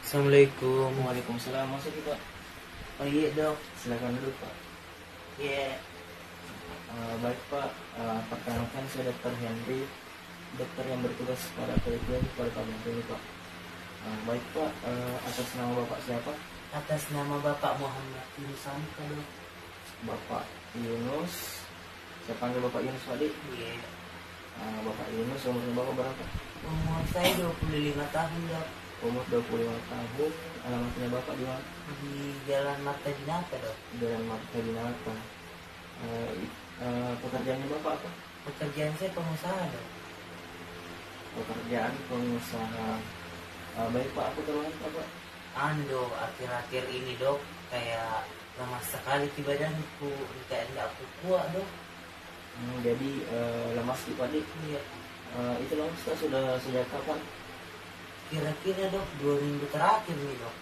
Assalamualaikum. Waalaikumsalam, masuk Pak. Oh iya dok. Silakan duduk Pak. Iya. Baik Pak, perkenalkan saya Dr. Henry, dokter yang bertugas pada penelitian pada kampung ini Pak. Baik Pak, atas nama Bapak siapa? Atas nama Bapak Muhammad Yunus Hamka dok. Bapak Yunus, saya panggil Bapak Yunus Pak. Iya. Bapak Yunus, umurnya Bapak berapa? Umur saya 25 tahun dok. Umur 25 tahun, alamatnya Bapak di mana? Di Jalan Marta Dinata dok. Jalan Marta Dinata. Pekerjaannya Bapak apa? Pekerjaan saya pengusaha dok. Pekerjaan pengusaha. Baik Pak, aku terlalu Pak. Ando akhir-akhir ini dok kayak lemas sekali di badanku, kayak tidak kuat dok. Jadi lemas di Pak. Iya. Itu lemas sudah sejak kapan? Kira-kira dok 2 minggu terakhir nih dok.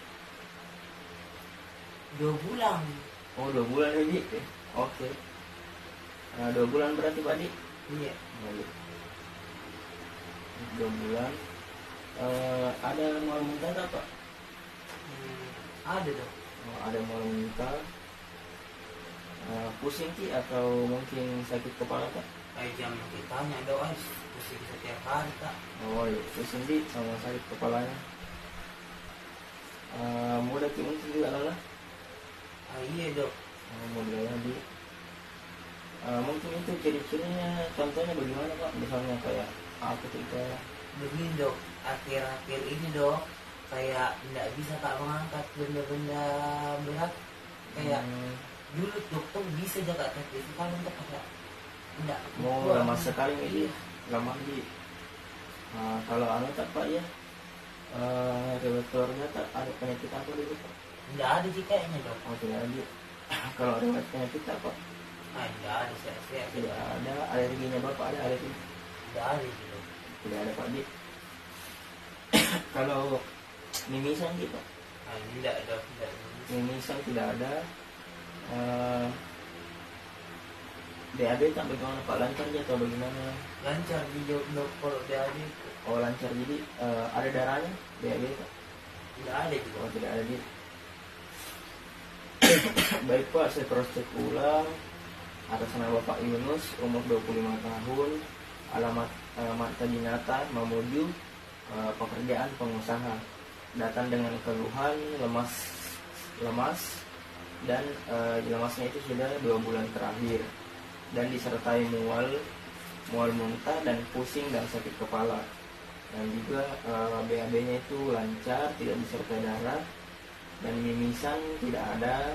2 bulan. Oh 2 bulan ini. Oke. 2 bulan berarti Pak Di? Iya. 2 bulan. Ada mual muntah tak Pak? Ada dok. Ada mual muntah. Pusing Ki atau mungkin sakit kepala Pak? Kayak jam ditanya dok, pusing setiap hari kak. Oh iya, pusing Di sama sakit kepalanya. Mudah Ki mungkin juga lelah. Iya dok. Mudah Di. Mungkin itu ciri-cirinya, contohnya bagaimana Pak? Misalnya kayak apa ketika Begini dok, akhir-akhir ini dok kayak tidak bisa kak mengangkat benda-benda berat. Kayak dulu dokter bisa jaga kaki, sekarang untuk kayak tidak. mau lama sekali ini lama Di. Kalau anu tak Pak ya, riwayat keluarga tak ada penyakit apa dulu Pak? Tidak ada sih kayaknya dok. Oh tidak ada. Kalau riwayat penyakit apa? Tidak ada, saya Tidak ada. Alerginya Bapak ada alergi? tidak ada sih dok. Tidak ada Pak Di. Kalau mimisan gitu, Tidak dok, tidak. mimisan tidak ada. DAB tak bagaimana Pak, lancar aja atau bagaimana? Lancar di dok kalau dia ada. Oh lancar, jadi ada darahnya DAB tak? Tidak ada juga. Oh tidak ada Di. Baik Pak, saya cross check ulang. Atas nama Bapak Yunus, umur 25 tahun, alamat Marta Dinata, Mamuju, pekerjaan pengusaha. Datang dengan keluhan lemas dan lemasnya itu sudah 2 bulan terakhir, dan disertai mual muntah dan pusing dan sakit kepala. Dan juga BAB-nya itu lancar, tidak disertai darah, dan mimisan tidak ada.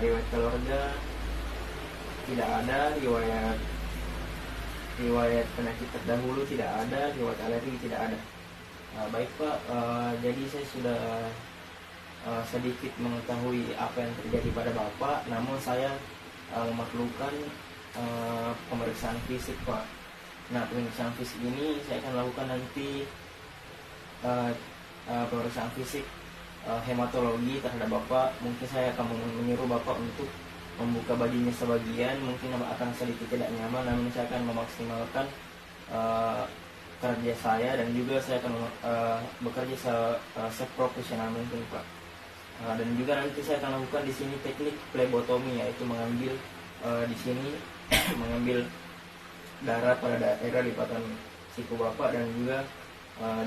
Riwayat keluarga tidak ada, riwayat penyakit terdahulu tidak ada, riwayat alergi tidak ada. Baik Pak, jadi saya sudah sedikit mengetahui apa yang terjadi pada Bapak, namun saya memerlukan pemeriksaan fisik Pak. Nah, pemeriksaan fisik ini saya akan lakukan nanti pemeriksaan fisik hematologi terhadap Bapak. Mungkin saya akan menyuruh Bapak untuk membuka bajunya sebagian, mungkin akan sedikit tidak nyaman, namun saya akan memaksimalkan kerja saya, dan juga saya akan bekerja seprofesional mungkin Pak. Dan juga nanti saya akan lakukan di sini teknik plebotomi, yaitu mengambil di sini mengambil darah pada daerah lipatan siku Bapak, dan juga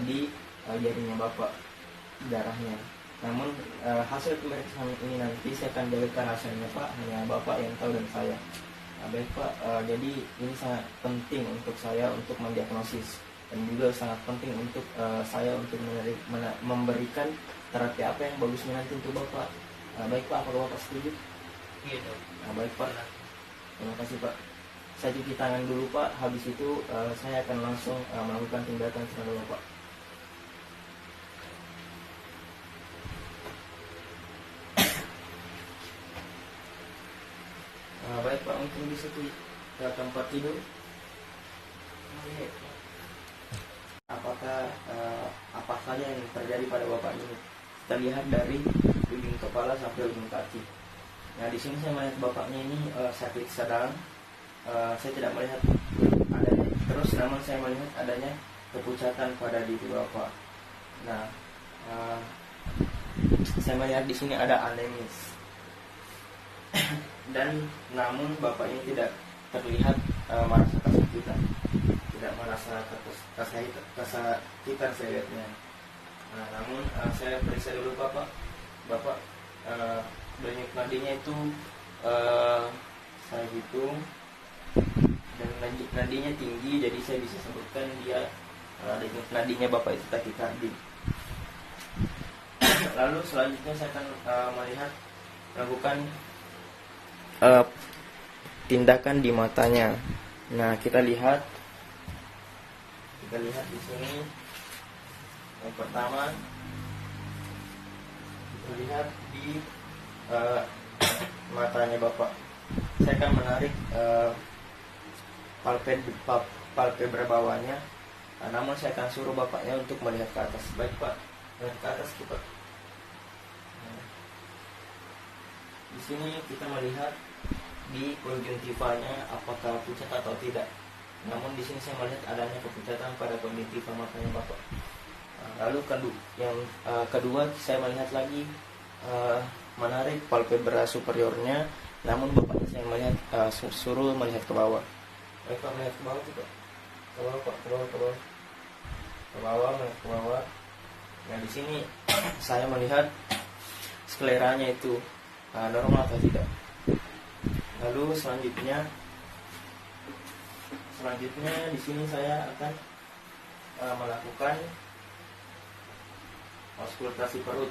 di jarinya Bapak darahnya. Namun hasil pemeriksaan ini nanti saya akan jaga rahasianya Pak, hanya Bapak yang tahu dan saya. Baik Pak, jadi ini sangat penting untuk saya untuk mendiagnosis, dan juga sangat penting untuk saya untuk memberikan terapi apa yang bagusnya nanti untuk Bapak. Baik Pak, apakah Bapak setuju? Iya dok. Baik Pak, terima kasih Pak. Saya cuci tangan dulu Pak, habis itu saya akan langsung melakukan tindakan terhadap Bapak. Baik Pak, mungkin bisa ke tempat tidur. Apakah apa saja yang terjadi pada Bapak ini? Terlihat dari ujung kepala sampai ujung kaki. Nah, di sini saya melihat Bapaknya ini sakit sedang. Saya tidak melihat adanya terus, namun saya melihat adanya kepucatan pada diri Bapak. Nah, saya melihat di sini ada anemis. Dan namun bapak ini tidak terlihat merasa kesakitan, tidak merasa kesakitan saya lihatnya. Nah, namun saya periksa dulu bapak denyut nadinya itu saya hitung, dan nadinya tinggi, jadi saya bisa sebutkan dia denyut nadinya bapak itu takikardi. Lalu selanjutnya saya akan melakukan tindakan di matanya. Nah, kita lihat di sini. Yang pertama, kita lihat di matanya bapak. Saya akan menarik palpebra bawahnya. Namun saya akan suruh bapaknya untuk melihat ke atas. Baik pak, melihat ke atas kita. Di sini kita melihat di konjungtivanya apakah pucat atau tidak. Namun di sini saya melihat adanya kepucatan pada konjungtiva matanya bapak. Lalu yang kedua, saya melihat lagi menarik palpebra superiornya. Namun bapaknya saya melihat suruh melihat ke bawah. Baik pak, melihat ke bawah juga. Ke bawah pak, ke bawah, melihat ke bawah. Nah di sini saya melihat skleranya itu normal atau tidak. Lalu selanjutnya di sini saya akan melakukan auskultasi perut.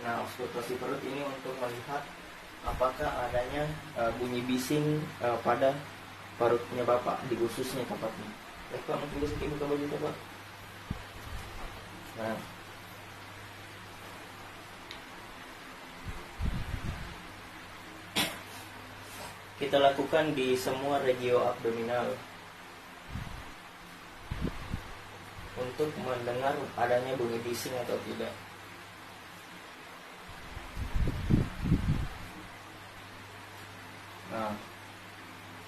Nah, auskultasi perut ini untuk melihat apakah adanya bunyi bising pada perutnya bapak, di ususnya tepatnya. Baik pak, mungkin bisa buka baju itu pak. Nah, kita lakukan di semua regio abdominal untuk mendengar adanya bunyi bising atau tidak. Nah,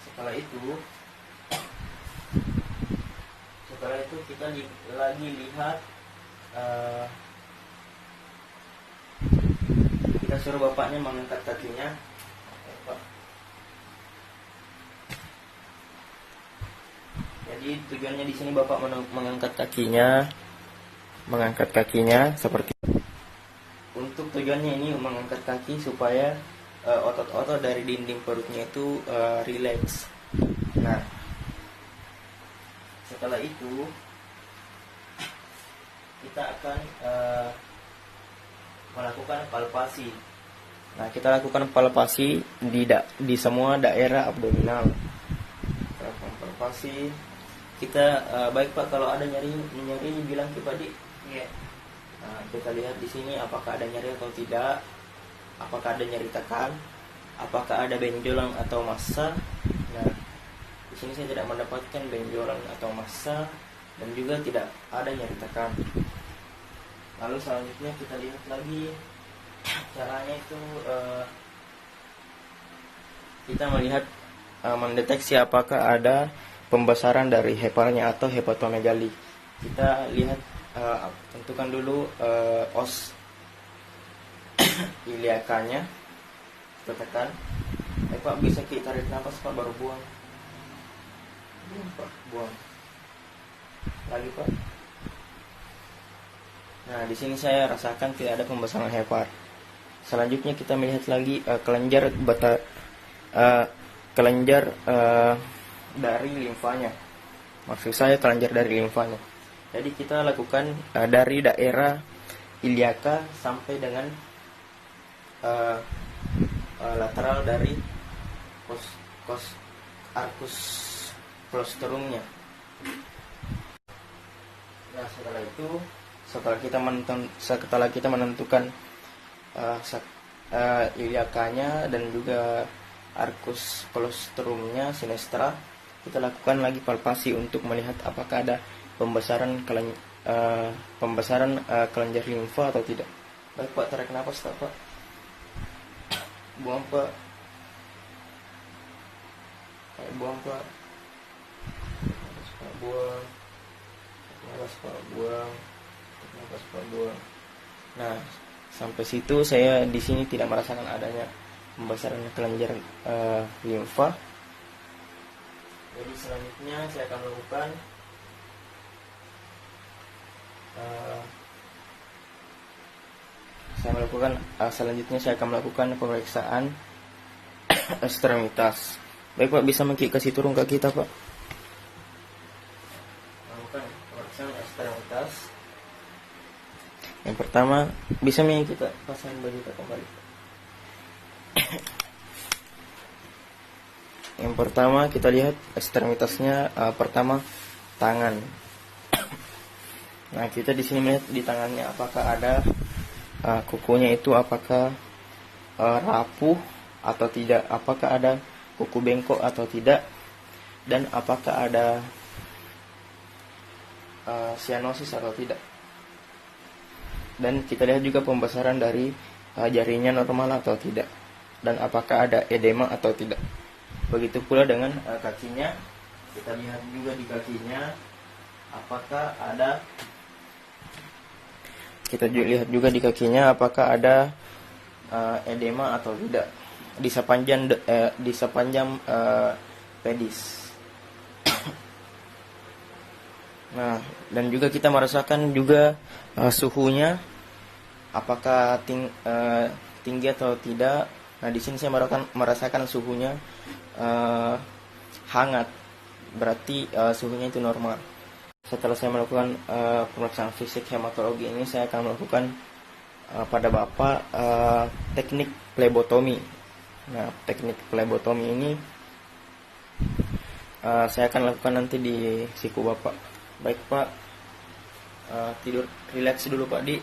setelah itu kita lagi lihat, kita suruh bapaknya mengangkat kakinya. Jadi tujuannya di sini bapak mengangkat kakinya seperti untuk tujuannya ini mengangkat kaki supaya otot-otot dari dinding perutnya itu rileks. Nah, setelah itu kita akan melakukan palpasi. Nah, kita lakukan palpasi di semua daerah abdominal. Palpasi. Kita baik pak, kalau ada nyeri bilang ke Pak Di. Iya. Nah, kita lihat di sini apakah ada nyeri atau tidak, apakah ada nyeri tekan, apakah ada benjolan atau massa. Nah, di sini saya tidak mendapatkan benjolan atau massa dan juga tidak ada nyeri tekan. Lalu selanjutnya kita lihat lagi caranya itu kita melihat mendeteksi apakah ada pembesaran dari hepalnya atau hepatomegali. Kita lihat, tentukan dulu os iliakanya, kita tekan. Pak, bisa kita tarik nafas pak, baru buang. Buang. Lagi pak. Nah, di sini saya rasakan tidak ada pembesaran hepar. Selanjutnya kita melihat lagi kelenjar dari limfanya. Maksud saya kelenjar dari limfanya. Jadi kita lakukan dari daerah iliaka sampai dengan lateral dari arcus claustrumnya. Nah, setelah kita menentukan iliakanya dan juga arcus claustrumnya, sinestra, kita lakukan lagi palpasi untuk melihat apakah ada pembesaran kelenjar limfa atau tidak. Baik pak, tarik nafas tak pak, buang pak, buang pak, buang, nafas pak, buang, nafas pak, buang. Nah, Sampai situ saya di sini tidak merasakan adanya pembesaran kelenjar limfa. Jadi selanjutnya saya akan melakukan pemeriksaan ekstremitas. Baik Pak, bisa kasih turun ke kita Pak. Melakukan pemeriksaan ekstremitas. Yang pertama, bisa kita pasang baju kita kembali. Yang pertama kita lihat ekstremitasnya, pertama tangan. Nah, kita di sini melihat di tangannya apakah ada kukunya itu apakah rapuh atau tidak, apakah ada kuku bengkok atau tidak, dan apakah ada sianosis atau tidak. Dan kita lihat juga pembesaran dari jarinya normal atau tidak, dan apakah ada edema atau tidak. Begitu pula dengan kakinya, kita lihat juga di kakinya apakah ada, edema atau tidak di sepanjang pedis. Nah, dan juga kita merasakan juga suhunya apakah tinggi atau tidak. Nah, di sini saya merasakan suhunya hangat, berarti suhunya itu normal. Setelah saya melakukan pemeriksaan fisik hematologi ini, saya akan melakukan pada Bapak teknik plebotomi. Nah, teknik plebotomi ini saya akan lakukan nanti di siku Bapak. Baik Pak, tidur rileks dulu Pak Di.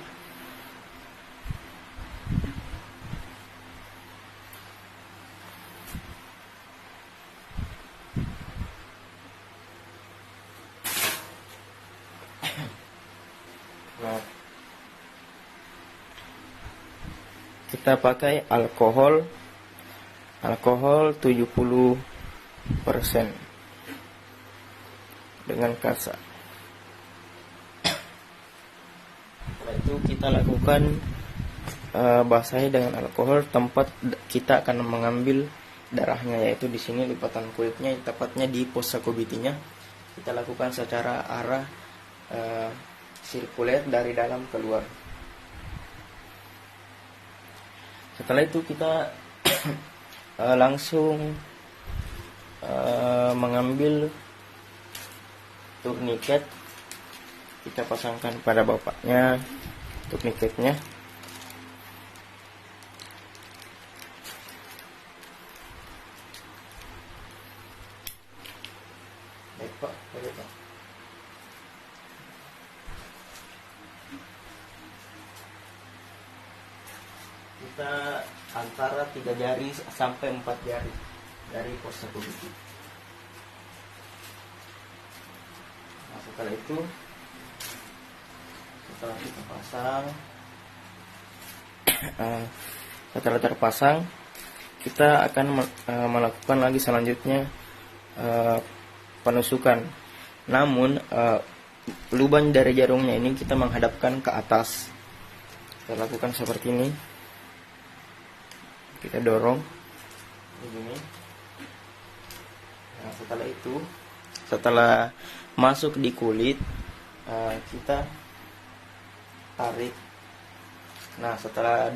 Nah, kita pakai alkohol 70% dengan kasa. Setelah itu kita lakukan basahi dengan alkohol tempat kita akan mengambil darahnya, yaitu di sini lipatan kulitnya, tepatnya di fossa cubitinya. Kita lakukan secara arah sirkuler dari dalam keluar. Setelah itu kita langsung mengambil turniket, kita pasangkan pada bapaknya turniketnya. Baik Pak, boleh Pak. Kita antara 3 jari sampai 4 jari dari fossa cubiti. Nah, setelah itu, setelah kita pasang, setelah terpasang, kita akan melakukan lagi selanjutnya penusukan. Namun lubang dari jarumnya ini kita menghadapkan ke atas. Kita lakukan seperti ini. Kita dorong begini. Nah, setelah itu, setelah masuk di kulit, kita tarik. Nah, setelah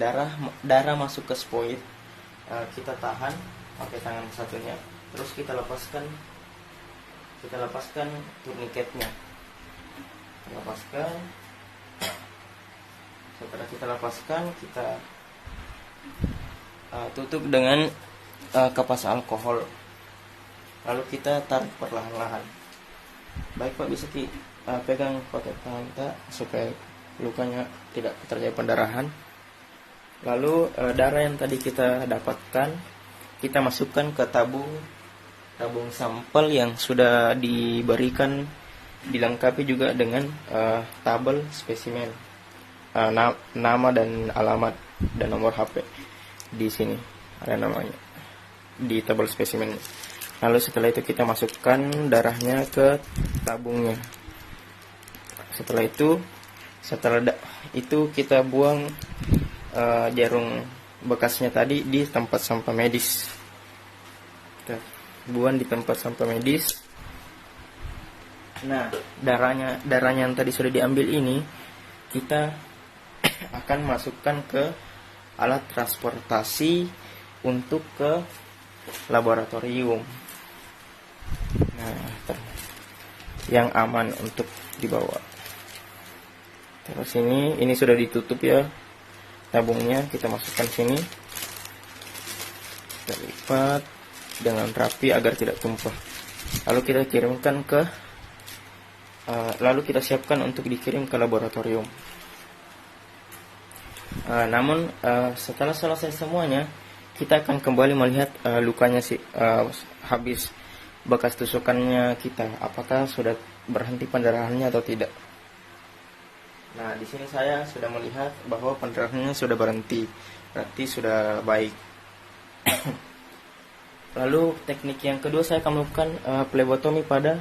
darah masuk ke spoid, kita tahan pakai tangan satunya, terus kita lepaskan turniketnya. Setelah kita lepaskan, kita tutup dengan kapas alkohol, lalu kita tarik perlahan-lahan. Baik Pak, bisa pegang pakai tangan kita supaya lukanya tidak terjadi pendarahan. Lalu darah yang tadi kita dapatkan, kita masukkan ke tabung sampel yang sudah diberikan, dilengkapi juga dengan tabel spesimen, nama dan alamat dan nomor HP. Di sini ada namanya di tabel spesimen. Lalu setelah itu kita masukkan darahnya ke tabungnya. Setelah itu kita buang jarum bekasnya tadi di tempat sampah medis. Kita buang di tempat sampah medis. Nah, darahnya yang tadi sudah diambil ini kita akan masukkan ke alat transportasi untuk ke laboratorium. Nah, yang aman untuk dibawa. Terus ini sudah ditutup ya tabungnya, kita masukkan sini. Kita lipat dengan rapi agar tidak tumpah. Lalu kita kirimkan ke lalu kita siapkan untuk dikirim ke laboratorium. Namun setelah selesai semuanya, kita akan kembali melihat lukanya habis bekas tusukannya kita, apakah sudah berhenti pendarahannya atau tidak. Nah, di sini saya sudah melihat bahwa pendarahannya sudah berhenti, berarti sudah baik. Lalu teknik yang kedua saya akan melakukan plebotomi pada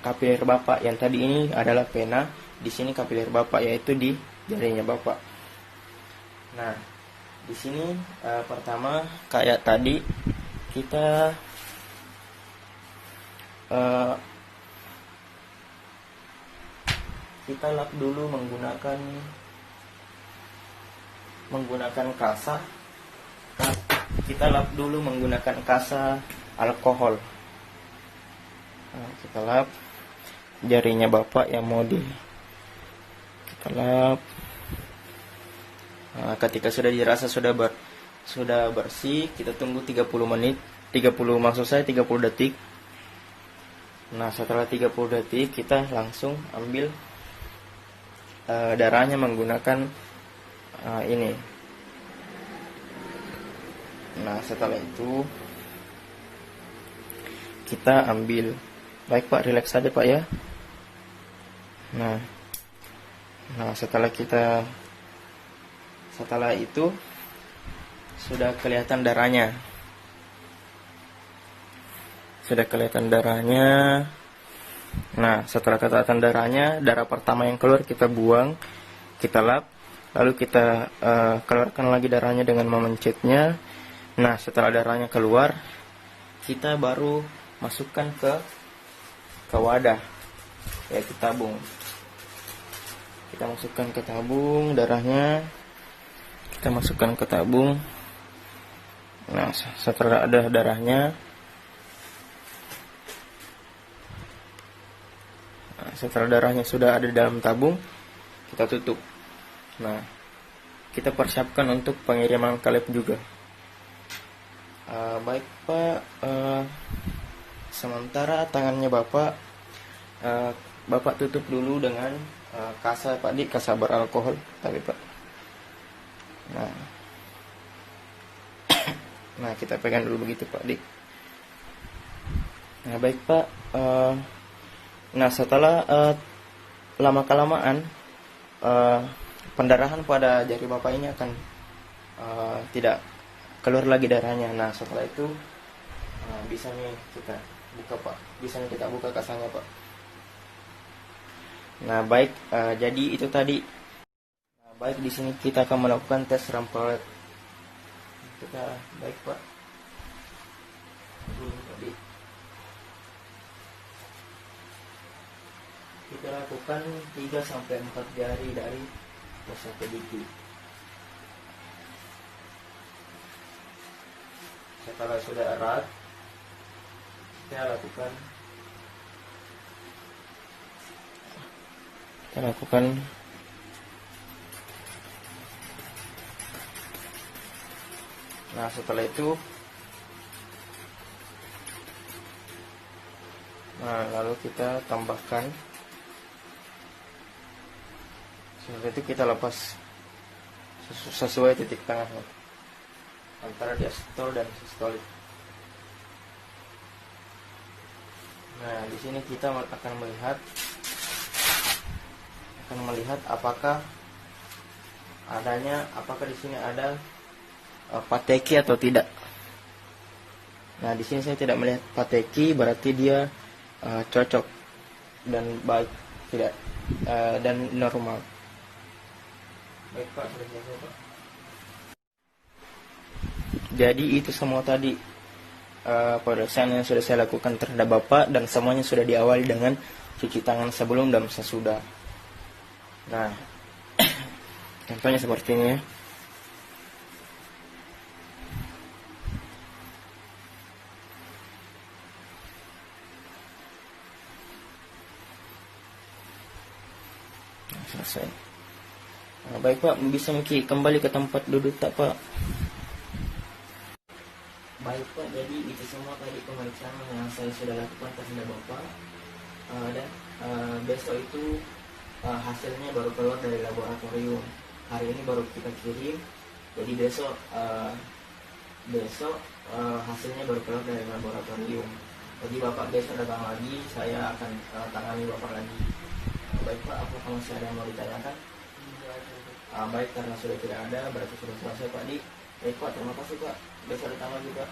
kapiler bapak. Yang tadi ini adalah pena, di sini kapiler bapak, yaitu di jarinya bapak. Nah, di sini pertama kayak tadi kita lap dulu menggunakan kasa. Kita lap dulu menggunakan kasa alkohol. Nah, kita lap jarinya bapak yang mau kita lap. Nah, ketika sudah dirasa sudah bersih, kita tunggu 30 menit. 30 detik. Nah, setelah 30 detik kita langsung ambil darahnya menggunakan ini. Nah, setelah itu kita ambil. Baik Pak, relax saja Pak ya. Nah, setelah itu sudah kelihatan darahnya. Nah, setelah kelihatan darahnya, darah pertama yang keluar kita buang, kita lap, lalu kita keluarkan lagi darahnya dengan memencetnya. Nah, setelah darahnya keluar, kita baru masukkan ke wadah, yaitu tabung. Kita masukkan ke tabung darahnya. Kita masukkan ke tabung. Nah, setelah ada darahnya, setelah darahnya sudah ada dalam tabung, kita tutup. Nah, kita persiapkan untuk pengiriman ke lab juga. Baik Pak, sementara tangannya Bapak tutup dulu dengan kasa Pak Dik, kasa beralkohol tapi Pak. Nah, kita pegang dulu begitu Pak Dik. Nah, baik Pak. Nah, setelah lama-kelamaan pendarahan pada jari Bapak ini akan tidak keluar lagi darahnya. Nah, setelah itu bisa nih kita buka Pak. Bisa nih kita buka kasanya Pak. Nah, baik, jadi itu tadi. Nah, baik, di sini kita akan melakukan tes rampelet. Baik Pak. Kita lakukan 3-4 jari dari pusat gigi. Setelah sudah erat, kita lakukan nah, setelah itu lalu kita tambahkan. Setelah itu kita lepas sesuai titik tengahnya antara diastol dan sistolik. Nah, di sini kita akan melihat apakah di sini ada pateki atau tidak. Nah, di sini saya tidak melihat pateki, berarti dia cocok dan baik, tidak dan normal. Baik Pak, sudah selesai Pak. Jadi itu semua tadi pemeriksaan yang sudah saya lakukan terhadap Bapak, dan semuanya sudah diawali dengan cuci tangan sebelum dan sesudah. Nah, contohnya seperti ini ya. Nah, selesai. Nah, baik Pak, bisa mungkin kembali ke tempat duduk tak Pak? Baik Pak, jadi itu semua tadi pemeriksaan yang saya sudah lakukan terhadap Bapak. Dan besok itu hasilnya baru keluar dari laboratorium. Hari ini baru kita kirim, jadi besok hasilnya baru keluar dari laboratorium. Jadi Bapak besok datang lagi, saya akan tangani Bapak lagi. Baik Pak, apakah masih ada yang mau ditanyakan? Baik, karena sudah tidak ada, berarti sudah selesai Pak Di. Baik Pak, terima kasih Pak. Besok datang lagi Pak.